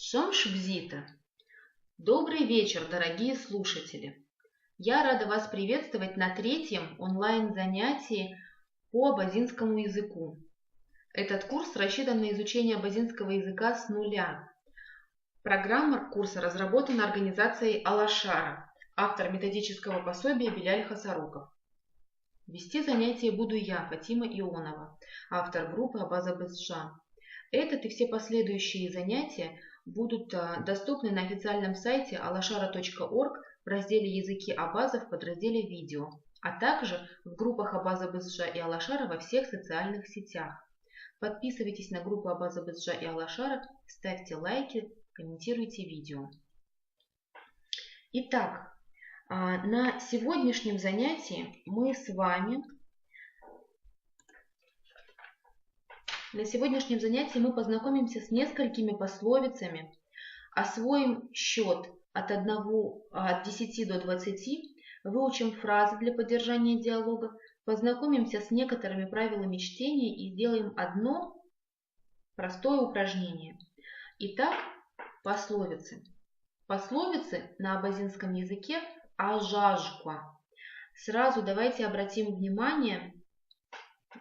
Шамшбзита. Добрый вечер, дорогие слушатели! Я рада вас приветствовать на третьем онлайн-занятии по абазинскому языку. Этот курс рассчитан на изучение абазинского языка с нуля. Программа курса разработана организацией Алашара, автор методического пособия Беляль Хасароков. Вести занятия буду я, Фатима Ионова, автор группы Абаз-Абыз-Жа. Этот и все последующие занятия будут доступны на официальном сайте alashara.org в разделе «Языки абазов» в подразделе «Видео», а также в группах Абаз-Абыз-Жа и Алашара во всех социальных сетях. Подписывайтесь на группу Абаз-Абыз-Жа и Алашара, ставьте лайки, комментируйте видео. Итак, на сегодняшнем занятии мы с вами познакомимся с несколькими пословицами, освоим счет от 10 до 20, выучим фразы для поддержания диалога, познакомимся с некоторыми правилами чтения и сделаем одно простое упражнение. Итак, пословицы. Пословицы на абазинском языке ажажква. Сразу давайте обратим внимание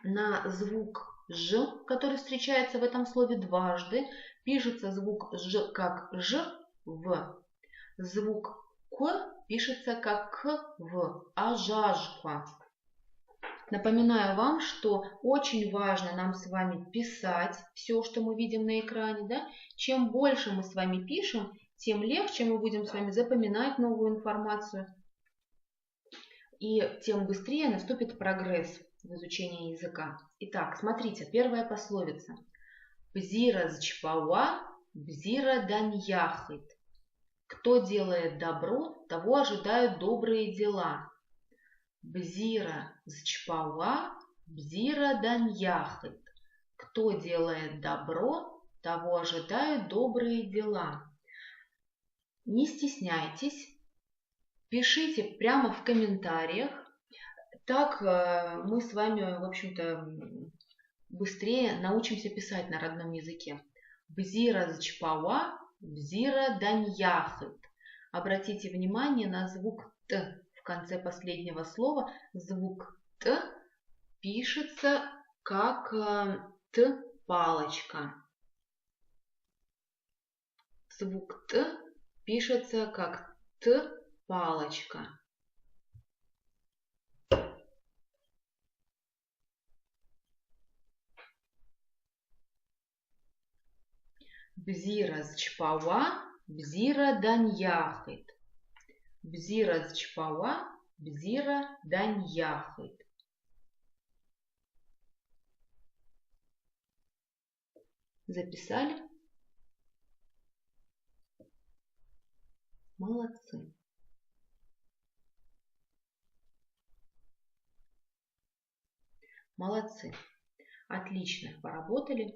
на звук «ж», который встречается в этом слове дважды. Пишется звук «ж» как «ж» в. Звук «к» пишется как «к» в. Ажажква. Напоминаю вам, что очень важно нам с вами писать все, что мы видим на экране. Да? Чем больше мы с вами пишем, тем легче мы будем с вами запоминать новую информацию, и тем быстрее наступит прогресс в изучении языка. Итак, смотрите, первая пословица. Бзира зчпауа, бзира даньяхит. Кто делает добро, того ожидают добрые дела. Бзира зчпауа, бзира даньяхит. Кто делает добро, того ожидают добрые дела. Не стесняйтесь, пишите прямо в комментариях. Так мы с вами, в общем-то, быстрее научимся писать на родном языке. Бзира зчпауа, бзира даньяхит. Обратите внимание на звук «т» в конце последнего слова. Звук «т» пишется как «т» палочка. Звук «т» пишется как «т» палочка. Бзира зчпауа, бзира даньяхит. Бзира зчпауа, бзира даньяхит. Записали? Молодцы. Молодцы. Отлично поработали.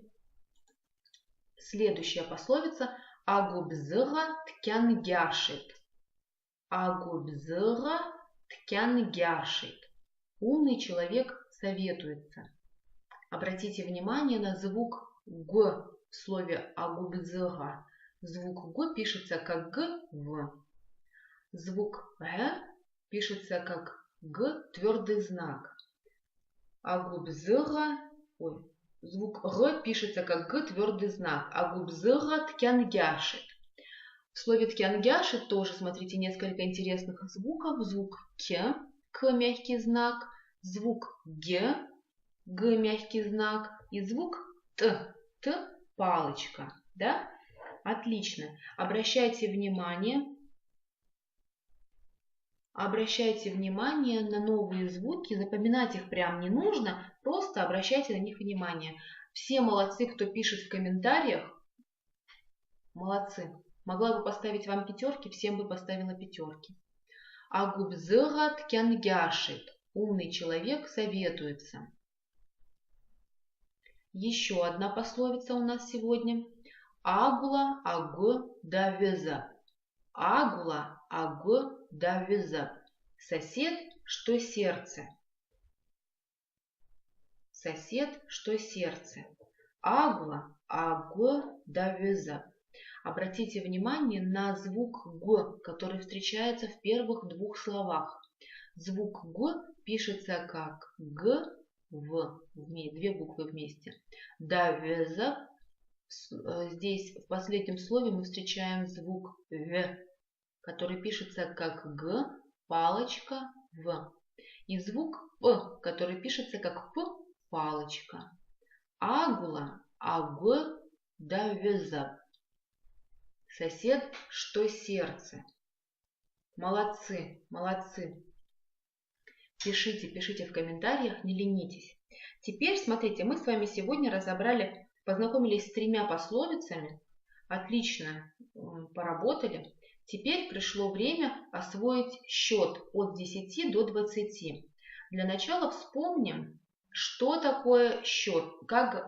Следующая пословица. Агубзыга ткянгяшит. Агубзыга ткянгяшит. Умный человек советуется. Обратите внимание на звук «г» в слове агубзыга. Звук «г» пишется как «г» в. Звук «г» пишется как «г» твердый знак. Агубзыга, звук «г» пишется как «г» твердый знак. Агубзыга ткянгяшит. В слове ткянгяшит тоже, смотрите, несколько интересных звуков. Звук «к» мягкий знак, звук «г» мягкий знак и звук «т» палочка. Да? Отлично. Обращайте внимание на новые звуки, запоминать их прям не нужно, просто обращайте на них внимание. Все молодцы, кто пишет в комментариях, молодцы. Могла бы поставить вам пятерки, всем бы поставила пятерки. Агубзыга ткянгяшит. Умный человек советуется. Еще одна пословица у нас сегодня. Агула агу давеза. Агула агу давеза. Сосед, что сердце. Сосед, что сердце. Агула агу давеза. Обратите внимание на звук «г», который встречается в первых двух словах. Звук «г» пишется как «г», «в», две буквы вместе. Давеза. Здесь в последнем слове мы встречаем звук «в», который пишется как «г», палочка, «в». И звук «п», который пишется как «п», палочка. Агула, аг, давеза. Сосед, что сердце. Молодцы, молодцы. Пишите, пишите в комментариях, не ленитесь. Теперь, смотрите, мы с вами сегодня разобрали, познакомились с 3 пословицами. Отлично поработали. Теперь пришло время освоить счет от 10 до 20. Для начала вспомним, что такое счет, как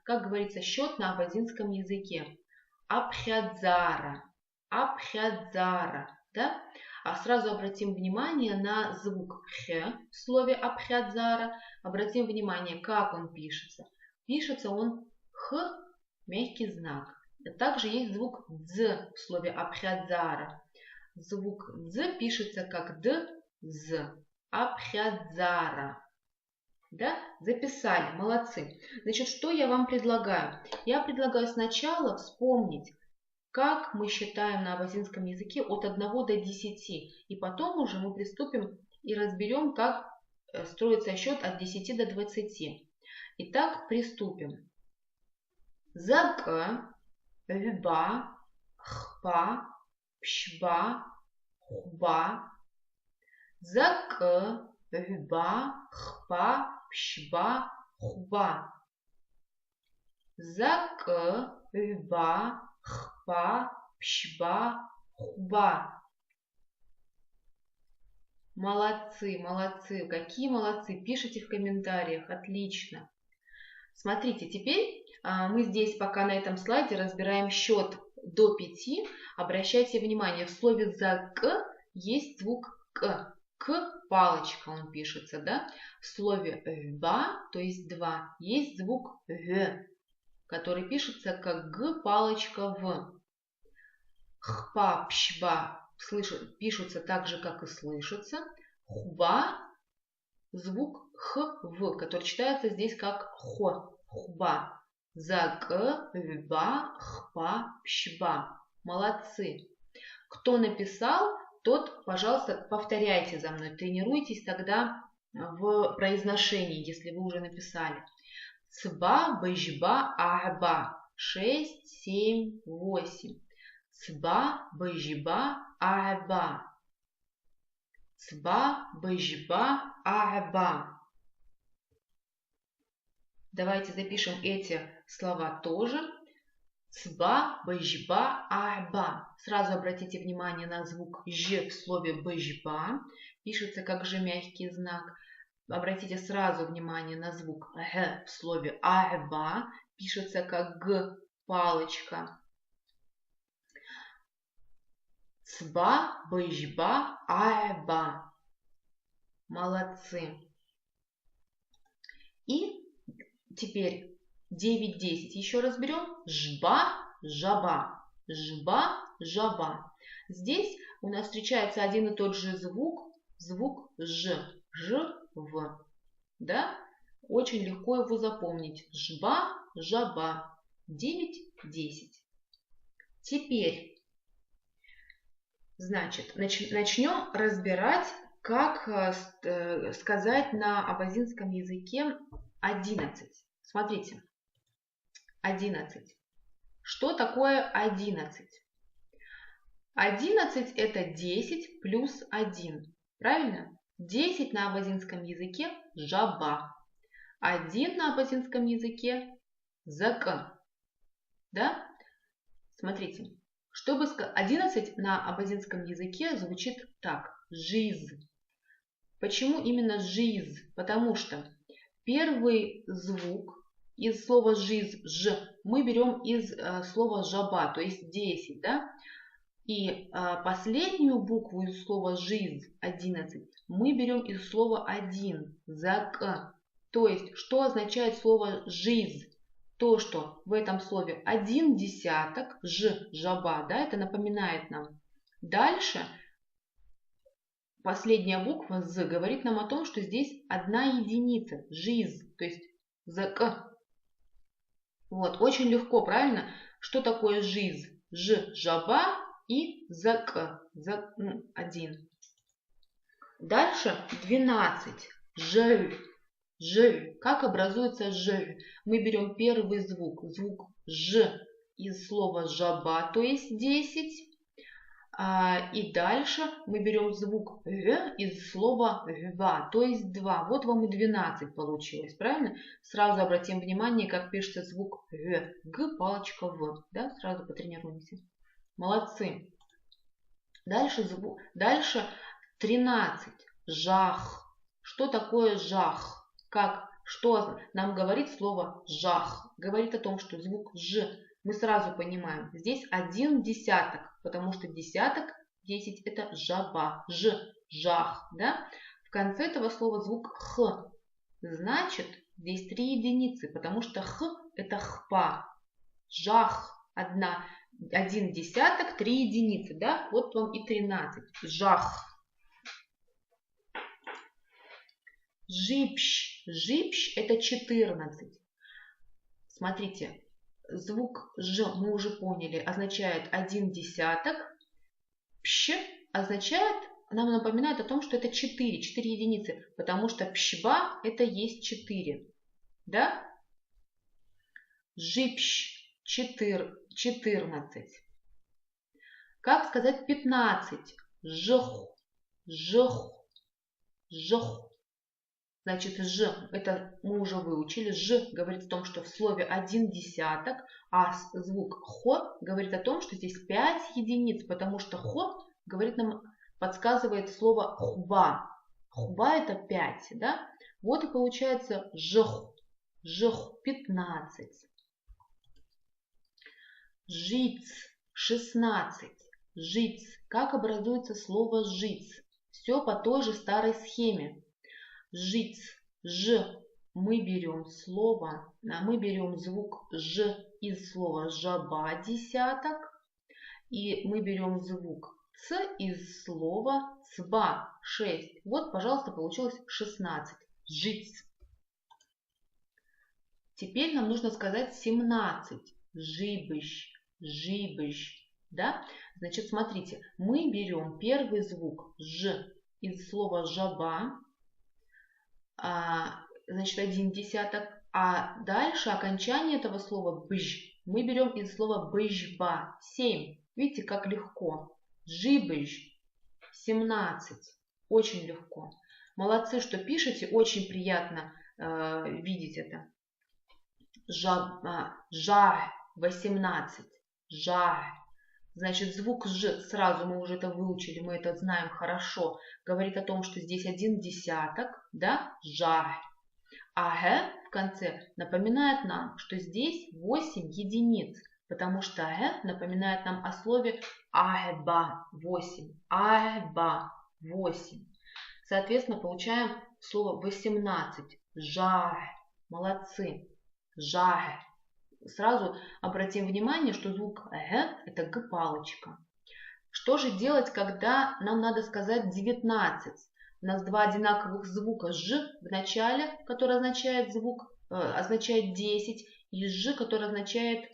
говорится счет на абазинском языке. Абхядзара, абхядзара, да? А сразу обратим внимание на звук х в слове абхядзара. Обратим внимание, как он пишется. Пишется он х, мягкий знак. Также есть звук дз в слове абхядзара. Звук дз пишется как д, з. Абхядзара. Да? Записали, молодцы. Значит, что я вам предлагаю? Я предлагаю сначала вспомнить, как мы считаем на абазинском языке от 1 до 10. И потом уже мы приступим и разберем, как строится счет от 10 до 20. Итак, приступим. Зак, вба, хпа, пшба, хуба. Зак, вба, хпа, пшба, хуба. Зак, вба, хпа, пшба, хуба. Молодцы, молодцы. Какие молодцы. Пишите в комментариях. Отлично. Смотрите, теперь мы здесь пока на этом слайде разбираем счет до 5. Обращайте внимание, в слове «зак» есть звук «к». «К» палочка он пишется, да? В слове «ба», то есть 2, есть звук «в», который пишется как «г» палочка «в». «Хпа», «пшба» пишутся так же, как и слышится. «Хуба» звук «х», «в», который читается здесь как «хо», «хуба». «Зак», «вба», «хпа», «пшба». Молодцы. Кто написал, тот, пожалуйста, повторяйте за мной. Тренируйтесь тогда в произношении, если вы уже написали. Цба, бэжба, ахба. 6, 7, 8. Цба, бэжба, ахба. Цба, бэжба, ахба. Давайте запишем эти слова тоже. Цба, бэжба, ахба. Сразу обратите внимание на звук «ж» в слове «бэжба». Пишется как «ж» мягкий знак. Обратите сразу внимание на звук «г» в слове «ахба». Пишется как «г» палочка. Цба, бэжба, ахба. Молодцы. И теперь 9, 10 еще разберем. Жба, жаба. Жба, жаба. Здесь у нас встречается один и тот же звук. Звук ж. Ж, в. Да? Очень легко его запомнить. Жба, жаба. 9, 10. Теперь, значит, начнем разбирать, как сказать на абазинском языке 11. Смотрите. 11. Что такое 11? 11 это 10 плюс 1. Правильно? 10 на абазинском языке жаба. 1 на абазинском языке зак. Да? Смотрите. 11 на абазинском языке звучит так. Жиз. Почему именно жиз? Потому что первый звук из слова «жиз» «ж» мы берем из слова «жаба», то есть 10, да? И последнюю букву из слова «жиз» 11 мы берем из слова «один» «зак». То есть, что означает слово «жиз»? то, что в этом слове 1/10, жаба, да, это напоминает нам. Дальше последняя буква з говорит нам о том, что здесь 1 единица, жиз, то есть зк. Вот, очень легко, правильно? Что такое жиз? Жаба и зк, 1. Дальше 12, жель. Ж. Как образуется ж? Мы берем первый звук ж из слова жаба, то есть 10. И дальше мы берем звук г из слова гва, то есть 2. Вот вам и 12 получилось, правильно? Сразу обратим внимание, как пишется звук г. Г, палочка в. Да? Сразу потренируемся. Молодцы. Дальше 13. Жах. Что такое жах? Что нам говорит слово жах? Говорит о том, что звук ж мы сразу понимаем. Здесь 1/10, потому что десяток, 10 это жаба, жах. Да? В конце этого слова звук х. Значит, здесь 3 единицы, потому что х это хпа. Жах 1/10, 3 единицы. Да? Вот вам и 13. Жах. Жипщ. Жипщ это 14. Смотрите, звук ж мы уже поняли, означает 1/10. Пщ означает, нам напоминает о том, что это 4 единицы, потому что пщба это есть 4. Да? Жипщ 14. Как сказать 15? Жх. Значит, ж, это мы уже выучили. Ж говорит о том, что в слове 1/10, а звук хо говорит о том, что здесь 5 единиц, потому что хо говорит нам, подсказывает слово хба. Хба это 5, да? Вот и получается жх. Жх 15. Жиц 16. Жиц. Как образуется слово жиц? Все по той же старой схеме. Жиц, ж, мы берем звук ж из слова жаба, десяток, и мы берем звук ц из слова цба, 6. Вот, пожалуйста, получилось 16. Жиц. Теперь нам нужно сказать 17. Жибыщ. Да? Значит, смотрите, мы берем первый звук ж из слова жаба, значит 1/10, а дальше окончание этого слова бж мы берем из слова бжба, 7. Видите, как легко. Жибыж 17. Очень легко. Молодцы, что пишете, очень приятно видеть это. Жа 18. Жа. Значит, звук ж, сразу мы уже это выучили, мы это знаем хорошо, говорит о том, что здесь 1/10, да, жа. А г в конце напоминает нам, что здесь 8 единиц, потому что г напоминает нам о слове агба, 8, агба, 8. Соответственно, получаем слово 18, жа. Молодцы, жа. Сразу обратим внимание, что звук г это г-палочка. Что же делать, когда нам надо сказать 19? У нас два одинаковых звука ж в начале, который означает означает 10, и ж, который означает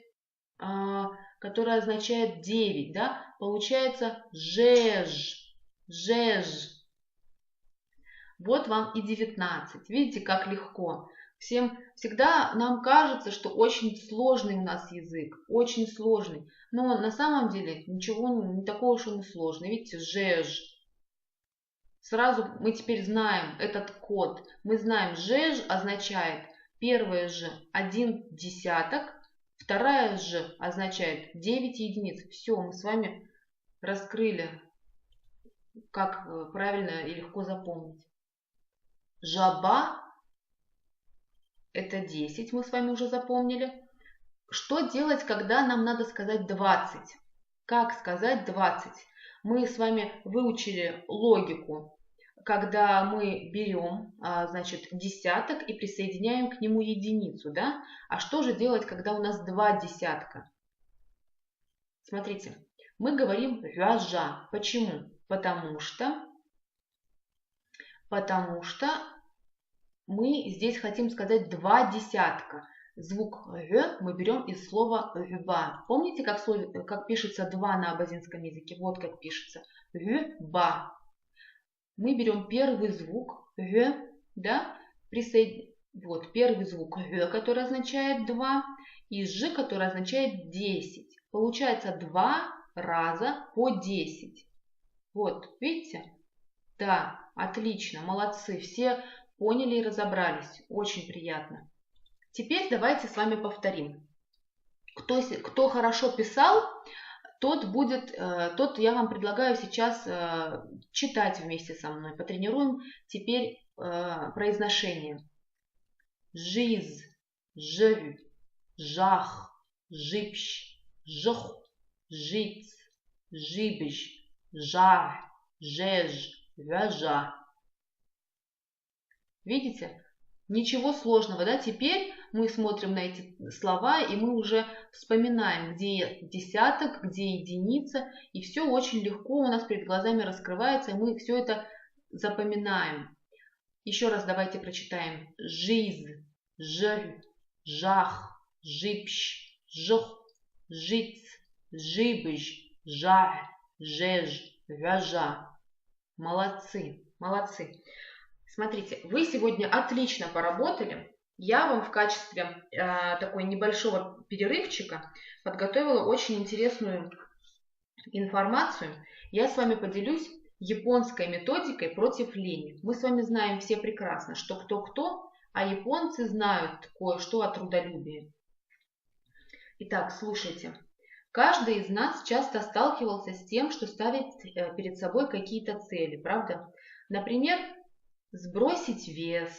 9. Да? Получается жеж. Вот вам и 19. Видите, как легко. Всегда нам кажется, что очень сложный у нас язык, очень сложный. Но на самом деле ничего не такого уж он и сложный. Видите, жеж. Сразу мы теперь знаем этот код. Мы знаем, жеж означает первое ж 1/10, вторая ж означает 9 единиц. Все, мы с вами раскрыли, как правильно и легко запомнить. Жаба. Это 10, мы с вами уже запомнили. Что делать, когда нам надо сказать 20? Как сказать 20? Мы с вами выучили логику. когда мы берем, значит, десяток и присоединяем к нему единицу, да? А что же делать, когда у нас два десятка? Смотрите, мы говорим «ряжа». Почему? Потому что мы здесь хотим сказать два десятка. Звук «р» мы берем из слова «рба». Помните, как пишется «два» на абазинском языке? Вот как пишется «рба». Мы берем первый звук «р», да, вот первый звук «р», который означает 2, и «ж», который означает 10. Получается 2 раза по 10. Вот, видите? Да, отлично, молодцы, все поняли и разобрались. Очень приятно. Теперь давайте с вами повторим. Кто хорошо писал, тот я вам предлагаю сейчас читать вместе со мной. Потренируем теперь произношение. Жиз, жив, жах, жипщ, жох, жиц, жибж, жар, жеж, вяжа. Видите? Ничего сложного, да? Теперь мы смотрим на эти слова, и мы уже вспоминаем, где десяток, где единица, и все очень легко у нас перед глазами раскрывается, и мы все это запоминаем. Еще раз давайте прочитаем. Жиз, жр, жах, жипщ, жох, жиц, жибж, жар, жеж, вяжа. Молодцы, молодцы. Смотрите, вы сегодня отлично поработали. Я вам в качестве такой небольшого перерывчика подготовила очень интересную информацию. Я с вами поделюсь японской методикой против лени. Мы с вами знаем все прекрасно, что кто-кто, а японцы знают кое-что о трудолюбии. Итак, слушайте. Каждый из нас часто сталкивался с тем, что ставит перед собой какие-то цели, правда? Например, сбросить вес,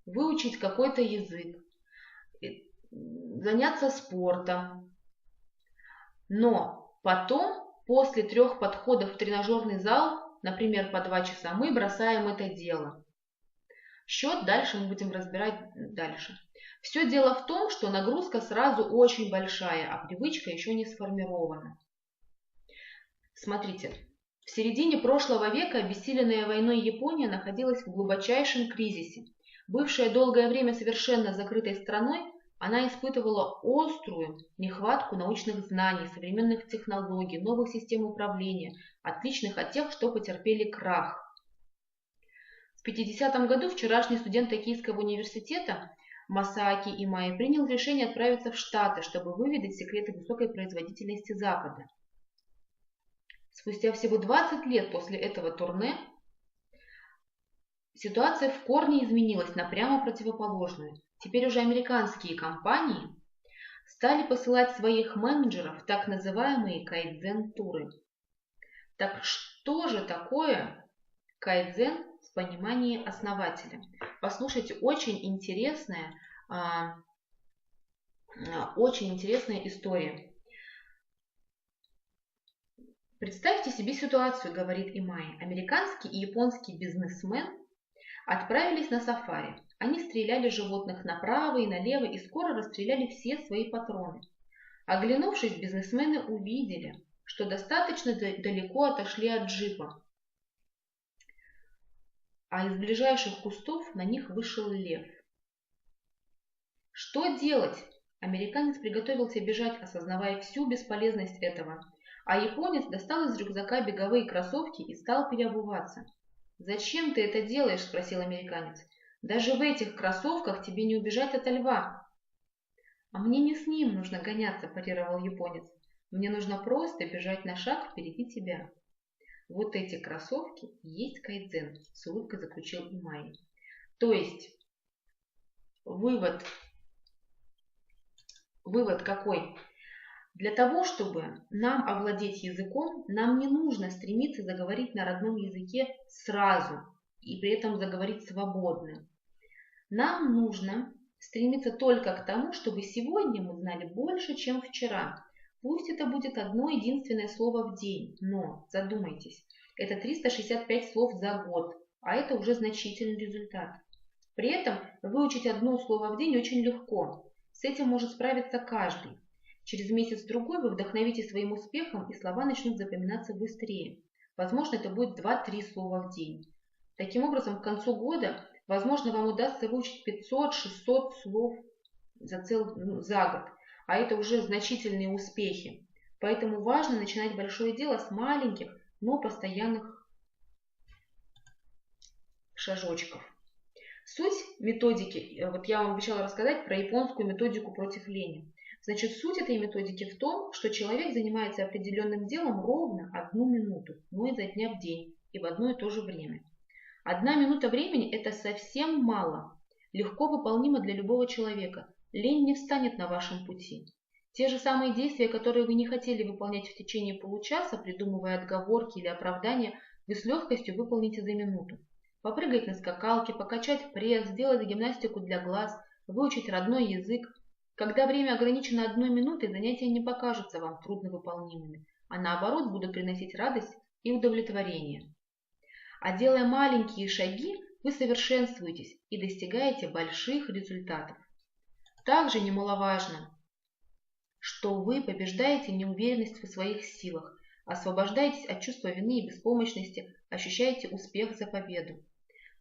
выучить какой-то язык, заняться спортом. Но потом, после 3 подходов в тренажерный зал, например, по 2 часа, мы бросаем это дело. Счет дальше мы будем разбирать дальше. Все дело в том, что нагрузка сразу очень большая, а привычка еще не сформирована. Смотрите. В середине прошлого века обессиленная войной Япония находилась в глубочайшем кризисе. Бывшая долгое время совершенно закрытой страной, она испытывала острую нехватку научных знаний, современных технологий, новых систем управления, отличных от тех, что потерпели крах. В 50-м году вчерашний студент Токийского университета Масааки Имай принял решение отправиться в Штаты, чтобы выведать секреты высокой производительности Запада. Спустя всего 20 лет после этого турне ситуация в корне изменилась на прямо противоположную. Теперь уже американские компании стали посылать своих менеджеров в так называемые кайдзен-туры. Так что же такое кайдзен в понимании основателя? Послушайте, очень интересная история. Представьте себе ситуацию, говорит Имай. Американский и японский бизнесмен отправились на сафари. Они стреляли животных направо и налево и скоро расстреляли все свои патроны. Оглянувшись, бизнесмены увидели, что достаточно далеко отошли от джипа, а из ближайших кустов на них вышел лев. Что делать? Американец приготовился бежать, осознавая всю бесполезность этого. А японец достал из рюкзака беговые кроссовки и стал переобуваться. «Зачем ты это делаешь?» – спросил американец. «Даже в этих кроссовках тебе не убежать от льва». «А мне не с ним нужно гоняться», – парировал японец. «Мне нужно просто бежать на шаг впереди тебя». «Вот эти кроссовки и есть кайдзен», – с улыбкой заключил Имай. То есть, вывод какой? Для того, чтобы нам овладеть языком, нам не нужно стремиться заговорить на родном языке сразу и при этом заговорить свободно. Нам нужно стремиться только к тому, чтобы сегодня мы знали больше, чем вчера. Пусть это будет одно единственное слово в день, но задумайтесь, это 365 слов за год. а это уже значительный результат. При этом выучить одно слово в день очень легко. С этим может справиться каждый. Через месяц-другой вы вдохновитесь своим успехом, и слова начнут запоминаться быстрее. Возможно, это будет 2-3 слова в день. Таким образом, к концу года, возможно, вам удастся выучить 500-600 слов за год, а это уже значительные успехи. Поэтому важно начинать большое дело с маленьких, но постоянных шажочков. Суть методики, вот я вам обещала рассказать про японскую методику против лени. Значит, суть этой методики в том, что человек занимается определенным делом ровно 1 минуту, но изо дня в день и в одно и то же время. 1 минута времени – это совсем мало, легко выполнимо для любого человека. Лень не встанет на вашем пути. Те же самые действия, которые вы не хотели выполнять в течение получаса, придумывая отговорки или оправдания, вы с легкостью выполните за минуту. Попрыгать на скакалке, покачать пресс, сделать гимнастику для глаз, выучить родной язык. Когда время ограничено 1 минутой, занятия не покажутся вам трудновыполнимыми, а наоборот будут приносить радость и удовлетворение. А делая маленькие шаги, вы совершенствуетесь и достигаете больших результатов. Также немаловажно, что вы побеждаете неуверенность в своих силах, освобождаетесь от чувства вины и беспомощности, ощущаете успех за победу.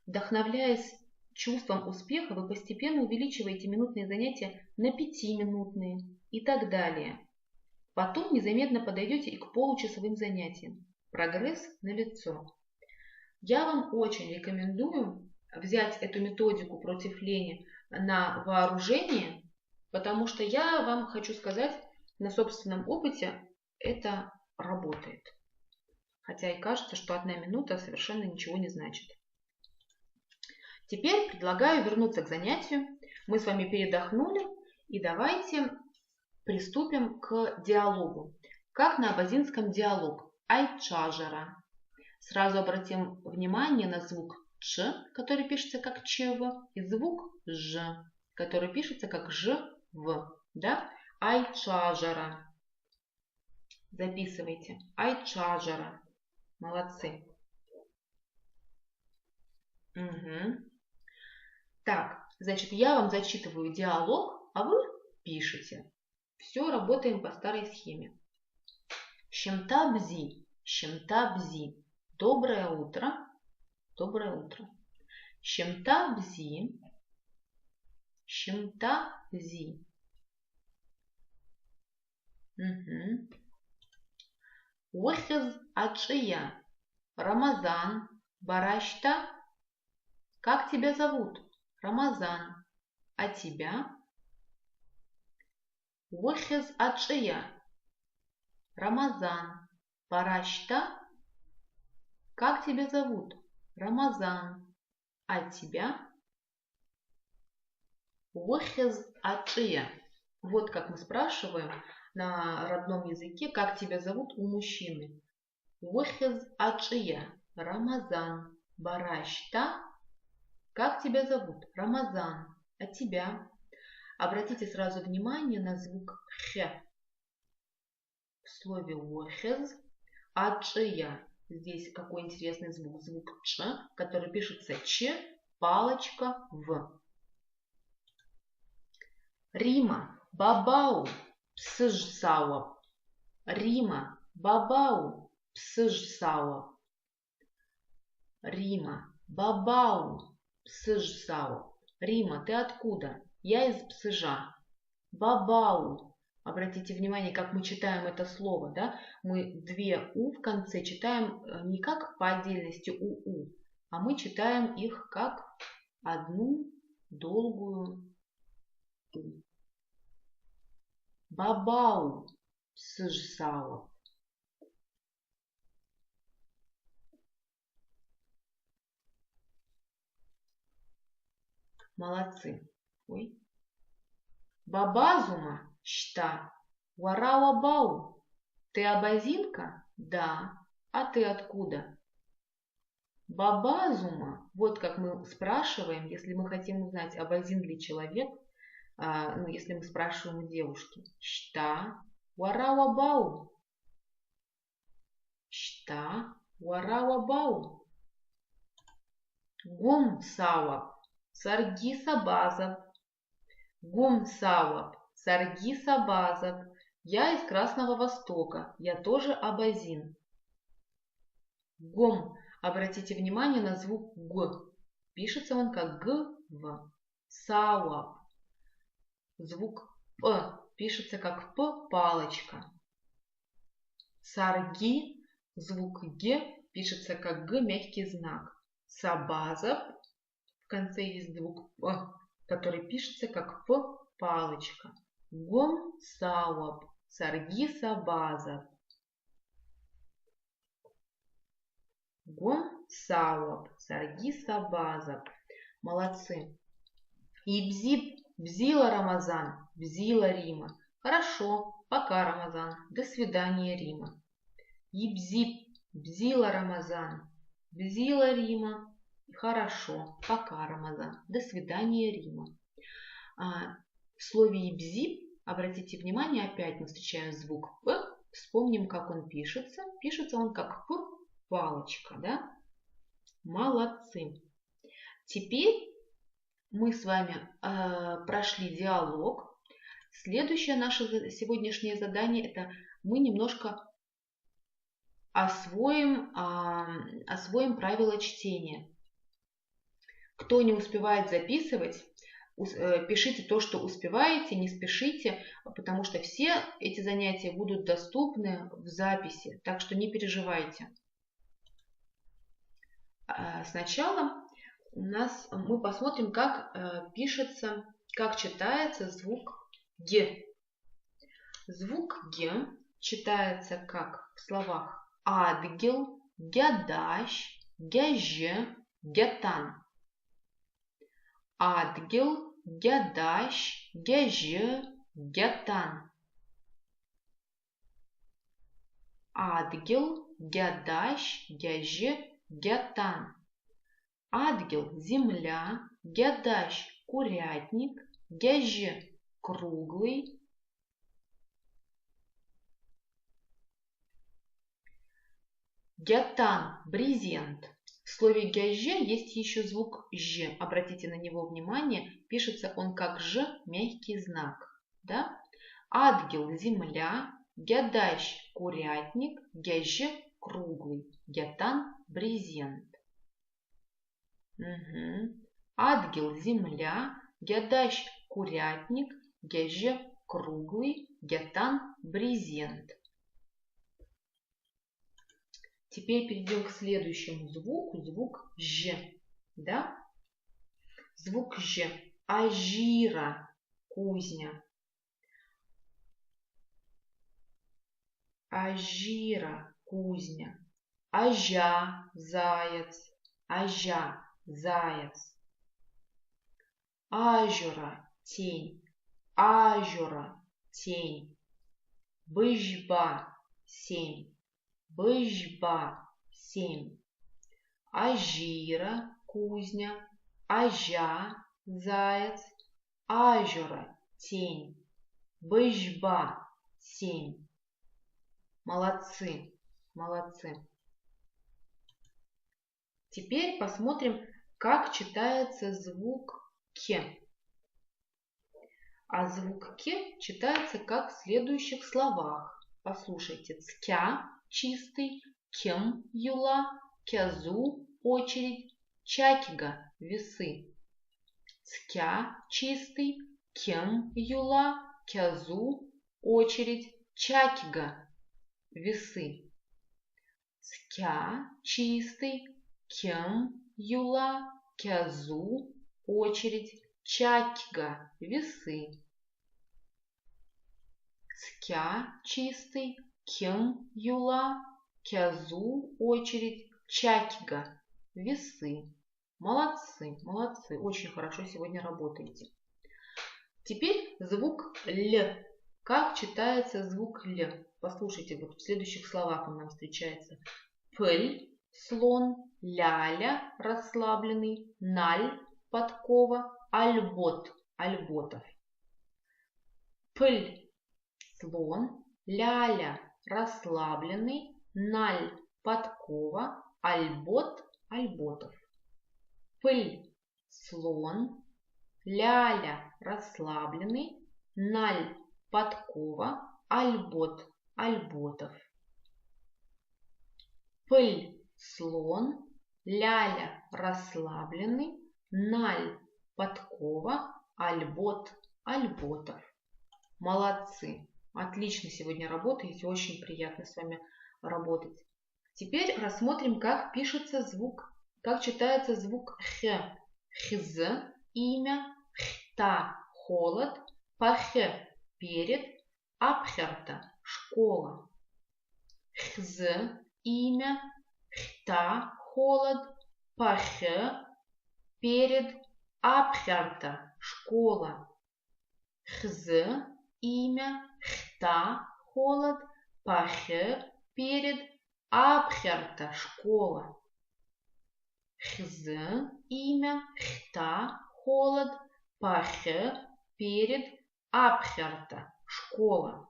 Вдохновляясь чувством успеха, вы постепенно увеличиваете минутные занятия на 5-минутные и так далее. Потом незаметно подойдете и к получасовым занятиям. Прогресс налицо. Я вам очень рекомендую взять эту методику против лени на вооружение, потому что я вам хочу сказать, на собственном опыте это работает. Хотя и кажется, что 1 минута совершенно ничего не значит. Теперь предлагаю вернуться к занятию. Мы с вами передохнули, и давайте приступим к диалогу. Как на абазинском диалог «Айчажара». Сразу обратим внимание на звук «ч», который пишется как «чв», и звук «ж», который пишется как «ж», «в». Да? Айчажара. Записывайте. Айчажара. Молодцы. Угу. Так, значит, я вам зачитываю диалог, а вы пишете. Все, работаем по старой схеме. Щемта-бзи, щемта-бзи. Доброе утро. Доброе утро. Щемта-бзи, щемта-бзи. Угу. Охиз ачия. Рамазан. Барашта. Как тебя зовут? Рамазан. А тебя? Охиз ачия. Рамазан. Барашта. Как тебя зовут? Рамазан. А тебя? Охиз ачия. Вот как мы спрашиваем на родном языке, как тебя зовут у мужчины. Охиз ачия. Рамазан. Барашта. Как тебя зовут? Рамазан. А тебя? Обратите сразу внимание на звук х в слове охиз. Ачия. Здесь какой интересный звук. Звук ч, который пишется ч, палочка в. Рима. Бабау. Псыжсауа. Рима. Бабау. Псыжсауа. Рима. Бабау. Псыжсауа. Рима, ты откуда? Я из Псыжа. Бабау. Обратите внимание, как мы читаем это слово, да? Мы 2 «у» в конце читаем не как по отдельности «у», а мы читаем их как одну долгую «у». Бабау. Псыжсауа. Молодцы. Ой. Бабазума. Шта. Варауабау. Ты абазинка? Да. А ты откуда? Бабазума. Вот как мы спрашиваем, если мы хотим узнать, абазин ли человек, если мы спрашиваем у девушки. Шта. Варауабау. Шта. Варауабау. Гум сауап. Саргиса базов. Гум сауап. Саргиса базов. Я из Красного Востока. Я тоже абазин. Гом. Обратите внимание на звук Г. Пишется он как Г, В. Сауап. Звук П. Пишется как П, палочка. Сарги. Звук Г. Пишется как Г, мягкий знак. Сабазов. В конце есть звук П, который пишется как П, палочка. Гом сауап. Сарги сабазов. Гом сауап. Сарги сабазов. Молодцы. Ибзиб. Бзила Рамазан. Бзила Рима. Хорошо. Пока, Рамазан. До свидания, Рима. Ибзиб. Бзила Рамазан. Бзила Рима. Хорошо. Пока, Рамазан. До свидания, Рима. В слове ибзиб, обратите внимание, опять мы встречаем звук П. Вспомним, как он пишется. Пишется он как П, палочка, да? Молодцы. Теперь мы с вами прошли диалог. Следующее наше сегодняшнее задание — это мы немножко освоим правила чтения. Кто не успевает записывать, пишите то, что успеваете, не спешите, потому что все эти занятия будут доступны в записи, так что не переживайте. Сначала мы посмотрим, как пишется, как читается звук Г. Звук Г читается как в словах адгил, гядаш, гяже, гятан. Адгил, гядаш, гяже, гятан. Адгил, гядаш, гяже, гятан. Адгил – земля, гядаш – курятник, гяже – круглый, гятан – брезент. В слове гяже есть еще звук ж. Обратите на него внимание, пишется он как ж, мягкий знак. Да? Адгил – земля, гядаш – курятник, гяже – круглый, гятан – брезент. Адгил – земля, гядаш – курятник, гяже – круглый, гятан – брезент. Теперь перейдем к следующему звуку, звук Ж. Да? Звук Ж. Ажира – кузня. Ажира – кузня. Ажа – заяц. Ажа – заяц. Ажура – тень. Ажура – тень. Быжба – 7. Быжба – 7. Ажира – кузня. Ажа – заяц. Ажура – тень. Быжба – 7. Молодцы, молодцы. Теперь посмотрим, как читается звук К. А звук К читается как в следующих словах. Послушайте. Цкя – чистый, кем – юла, кязу – очередь, чакига – весы. Цкя – чистый, кем – юла, кязу – очередь, чакига – весы. Цкя – чистый, кем – юла, кязу – очередь, чакига – весы. Цкя – чистый, кем – юла, кязу – очередь, чакига – весы. Молодцы, молодцы, очень хорошо сегодня работаете. Теперь звук Л. Как читается звук Л? Послушайте, вот в следующих словах он нам встречается. Пыль – слон, ляля – расслабленный, наль – подкова, альбот – альботов. Пыль – слон, ляля – расслабленный, наль – подкова, альбот – альботов. Пыль – слон, ляля – расслабленный, наль – подкова, альбот – альботов. Пыль – слон, ляля – расслабленный, наль – подкова, альбот – альботов. Молодцы! Отлично сегодня работаете, очень приятно с вами работать. Теперь рассмотрим, как пишется звук, как читается звук х. Хз – имя, хта – холод, пах – перед, абхерта – школа. Хз – имя, хта – холод, пах – перед, абхерта – школа. Хз – имя, хта – холод, пах – перед, абхерта – школа. Хз – имя, хта – холод, пах – перед, абхерта – школа.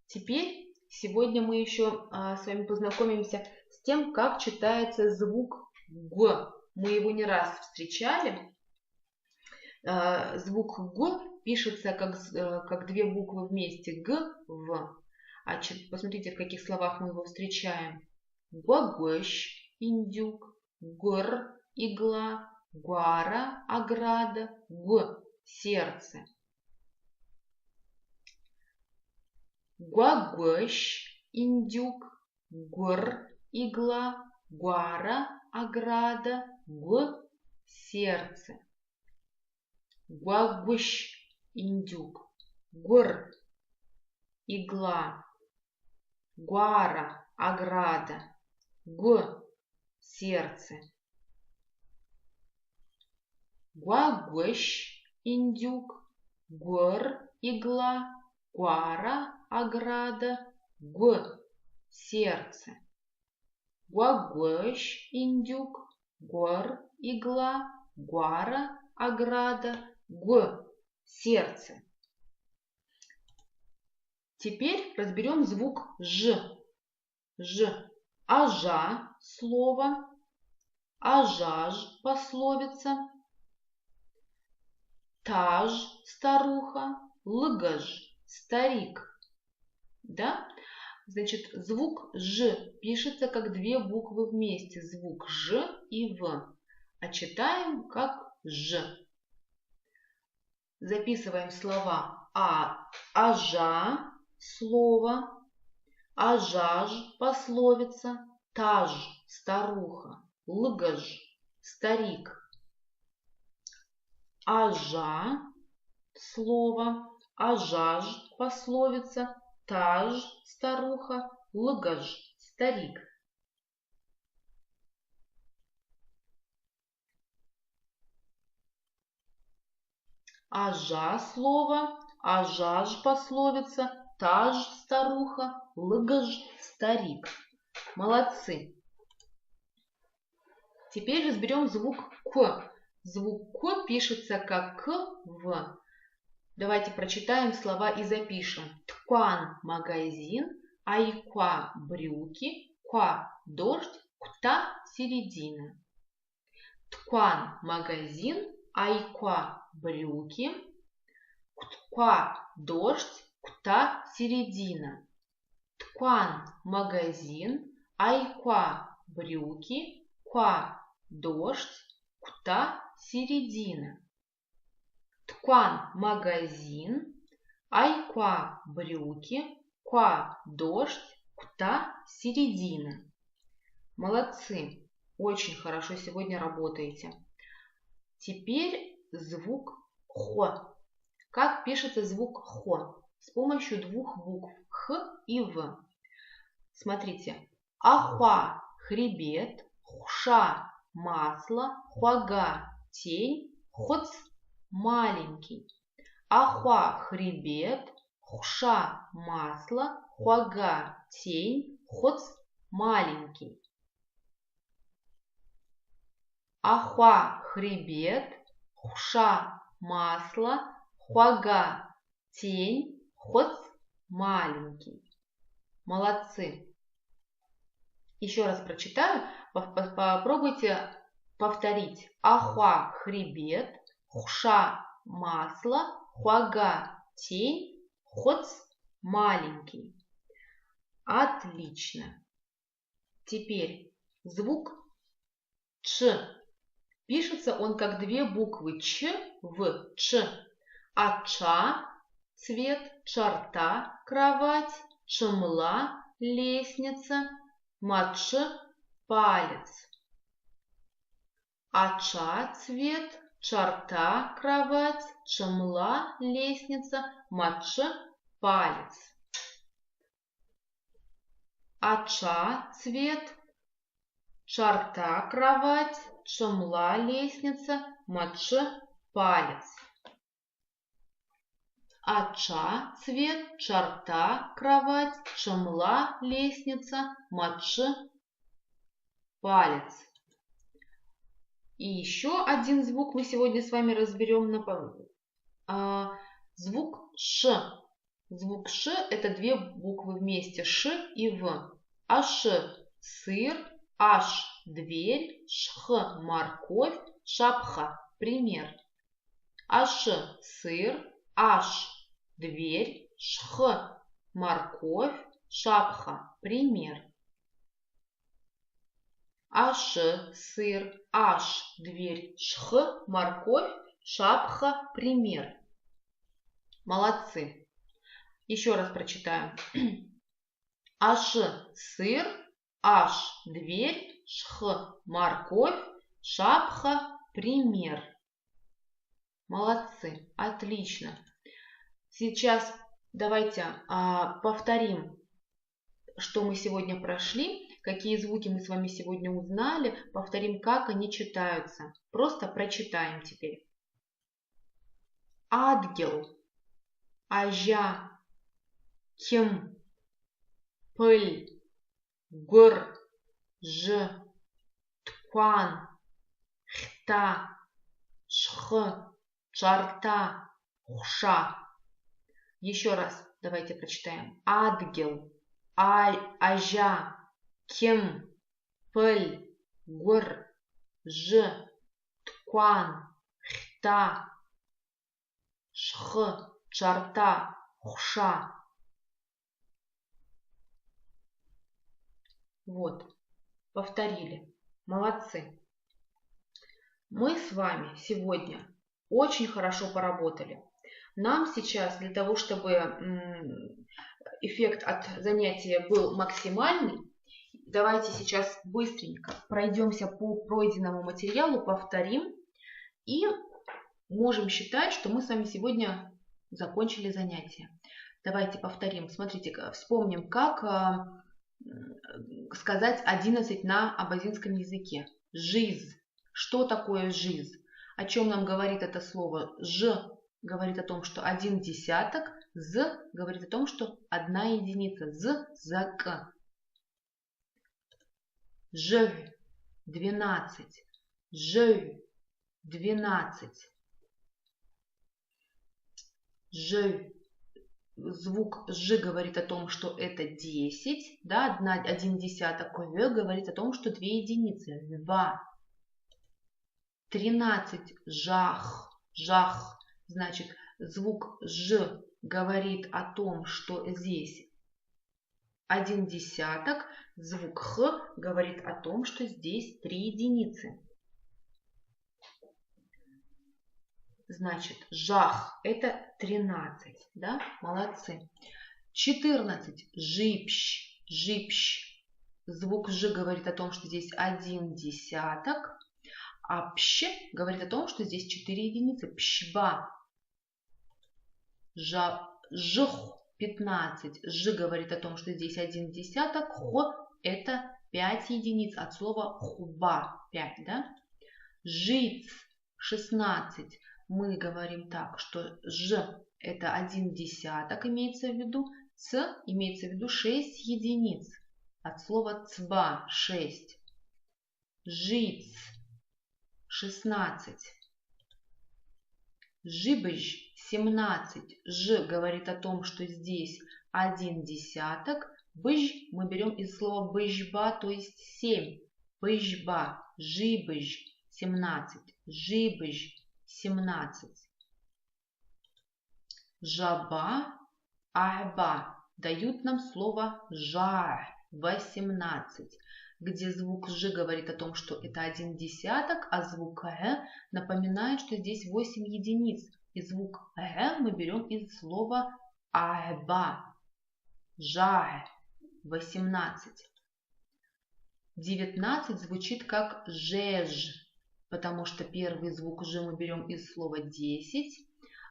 Теперь сегодня мы еще с вами познакомимся с тем, как читается звук г. Мы его не раз встречали. Звук г пишется как две буквы вместе г, в. Посмотрите, в каких словах мы его встречаем. Гуагощ, индюк, гор, игла, гуара, ограда, г, сердце. Гуагощ, индюк, гор, игла, гуара, ограда, г, сердце. Гуагощ, индюк, гор, игла, гуара, ограда, г, сердце. Гуагощ, индюк, гор, игла, гуара, ограда, г, сердце. Гуагощ, индюк, гор, игла, гуара, ограда, г, сердце. Теперь разберем звук ж. Ж. Ажа – слово, ажаж – пословица, таж – старуха, лгаж – старик. Да? Значит, звук ж пишется как две буквы вместе, звук ж и в, а читаем как ж. Записываем слова ажа – слово, ажаж – пословица, таж – старуха, лгаж – старик. Ажа – слово, ажаж – пословица, таж – старуха, лгаж – старик. Ажа – слово, ажаж – пословица, таж – старуха, лгаж – старик. Молодцы! Теперь разберем звук к. Звук к пишется как к, в. Давайте прочитаем слова и запишем. Ткуан – магазин, айква – брюки, ква – дождь, кта – середина. Ткуан – магазин, айква – брюки, ква – дождь, кта – середина. Ткуан – магазин, айква – брюки, ква – дождь, кта – середина. Ткуан – магазин, айква – брюки, ква – дождь, кта – середина. Молодцы! Очень хорошо сегодня работаете. Теперь звук хо. Как пишется звук хо? С помощью двух букв х и в. Смотрите. Ахуа – хребет, хуша – масло, хуага – тень, хоц – маленький. Ахуа – хребет, хуша – масло, хуага – тень, хоц – маленький. Ахуа – хребет, хуша – масло, хуага – тень, хоц – маленький. Молодцы! Еще раз прочитаю, попробуйте повторить. Ахуа – хребет, хуша – масло, хуага – тень, хоц – маленький. Отлично. Теперь звук Ч. Пишется он как две буквы Ч в Ч. Ача – цвет, чарта – кровать, чмла – лестница, матч – палец. Ача – цвет, чарта – кровать, чмла – лестница, матч – палец. Ача – цвет, чарта – кровать, чмла – лестница, матч – палец. Ача – цвет, чарта – кровать, чмла – лестница, матч – палец. И еще один звук мы сегодня с вами разберем. Звук Ш. Звук Ш – это две буквы вместе, Ш и В. Аш – сыр, Аш – дверь, Шх – морковь, Шапха – пример. Аш – сыр, Аш – дверь, Шх – морковь, Шапха – пример. Аш – сыр, Аш – дверь, Шх – морковь, Шапха – пример. Молодцы. Еще раз прочитаем. Аш – сыр, Аш – дверь, Шх – морковь, Шапха – пример. Молодцы. Отлично. Сейчас давайте повторим, что мы сегодня прошли, какие звуки мы с вами сегодня узнали, повторим, как они читаются. Просто прочитаем теперь. Адгел, ажа, ким, пыль, гур, ж, ткван, хта, шх, чарта, хуша. Еще раз давайте прочитаем. Адгел, ажа, ким, пыль, гур, ж, ткван, хта, шх, чарта, хуша. Вот, повторили. Молодцы. Мы с вами сегодня очень хорошо поработали. Нам сейчас для того, чтобы эффект от занятия был максимальный, давайте сейчас быстренько пройдемся по пройденному материалу, повторим и можем считать, что мы с вами сегодня закончили занятие. Давайте повторим. Смотрите, вспомним, как сказать 11 на абазинском языке. Жиз. Что такое жиз? О чем нам говорит это слово? Ж говорит о том, что 1 десяток. З говорит о том, что 1 единица. З, за, к. Ж, 12. Ж, 12. Ж. Звук Ж говорит о том, что это 10. Да, 1 десяток. В говорит о том, что 2 единицы. 2. 13. Жах. Жах. Значит, звук Ж говорит о том, что здесь 1 десяток. Звук Х говорит о том, что здесь 3 единицы. Значит, жах – это 13. Да? Молодцы. 14. Жипщ. Жипщ. Звук Ж говорит о том, что здесь 1 десяток. А пщ говорит о том, что здесь 4 единицы. Пщба. Жх 15. Ж говорит о том, что здесь 1 десяток. Х это 5 единиц от слова хуба. 5, да? Жиц 16. Мы говорим так, что Ж это 1 десяток имеется в виду. Ц имеется в виду 6 единиц. От слова цба 6. Жиц 16. Жибыж 17. Ж говорит о том, что здесь 1 десяток. Быж мы берем из слова быжба, то есть 7. Быжба, жибыж 17. Жибж 17. Жаба, ахба дают нам слово жа 18, где звук ж говорит о том, что это 1/10, а звук г напоминает, что здесь 8 единиц. И звук г мы берем из слова ахба. Жа 18. 19 звучит как жеж, потому что первый звук ж мы берем из слова 10,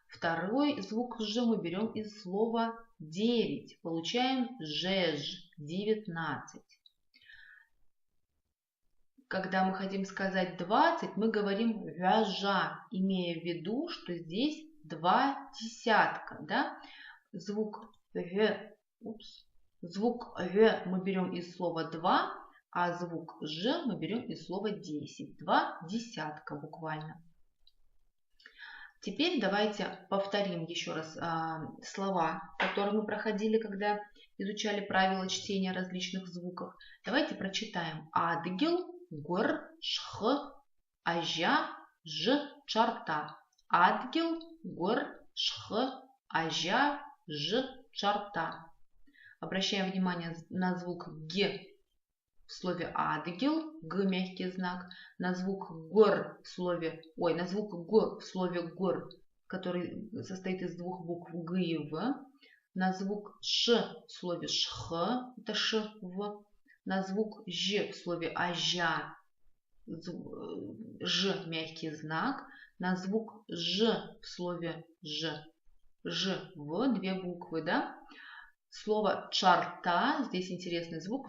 второй звук ж мы берем из слова 9. Получаем жеж 19. Когда мы хотим сказать 20, мы говорим вяжа, имея в виду, что здесь 2 десятка. Да? Звук г мы берем из слова 2, а звук ж мы берем из слова 10. 2 десятка буквально. Теперь давайте повторим еще раз слова, которые мы проходили, когда изучали правила чтения различных звуков. Давайте прочитаем. Адгил, гор, шх, ажа, ж, чарта. Адгил, гор, шх, ажа, ж, чарта. Обращаем внимание на звук г в слове адгил, г мягкий знак, на звук гор в слове, на звук г в слове гор, который состоит из двух букв г и в, на звук ш в слове шх, это ш в, на звук ж в слове ажа, ж мягкий знак, на звук ж в слове ж в, две буквы, да? Слово чарта, здесь интересный звук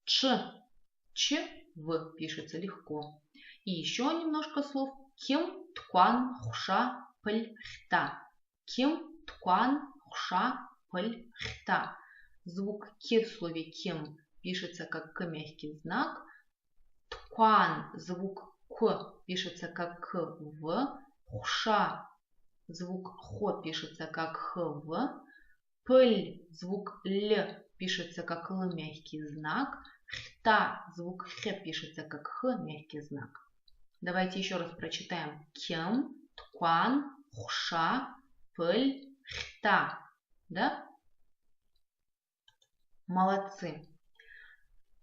ч в пишется легко. И еще немножко слов. Ким, ткуан, хуша, пыль, хта. Ким, ткуан, хуша, пыль, хта. Звук к в слове ким пишется как к мягкий знак. Ткуан, звук к пишется как к в. Хуша, звук х пишется как х в. Пыль, звук л пишется как л мягкий знак. Хта, звук х пишется как х мягкий знак. Давайте еще раз прочитаем. Кем, ткуан, хуша, пыль, хта. Да? Молодцы.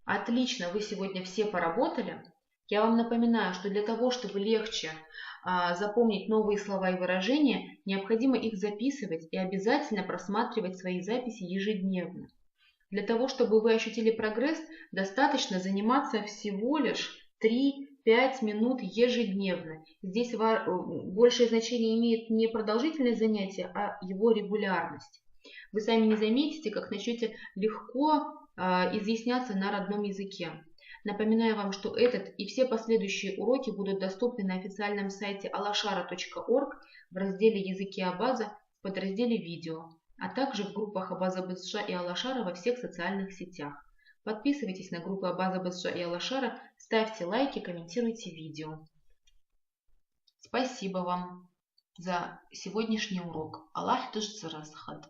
Отлично, вы сегодня все поработали. Я вам напоминаю, что для того, чтобы легче запомнить новые слова и выражения, необходимо их записывать и обязательно просматривать свои записи ежедневно. Для того, чтобы вы ощутили прогресс, достаточно заниматься всего лишь 3-5 минут ежедневно. Здесь большее значение имеет не продолжительность занятия, а его регулярность. Вы сами не заметите, как начнете легко изъясняться на родном языке. Напоминаю вам, что этот и все последующие уроки будут доступны на официальном сайте alashara.org в разделе «Языки Абаза» в подразделе «Видео», а также в группах Абаза БСШ и Алашара во всех социальных сетях. Подписывайтесь на группы Абаза БСШ и Алашара, ставьте лайки, комментируйте видео. Спасибо вам за сегодняшний урок. Аллах тужцырасхад.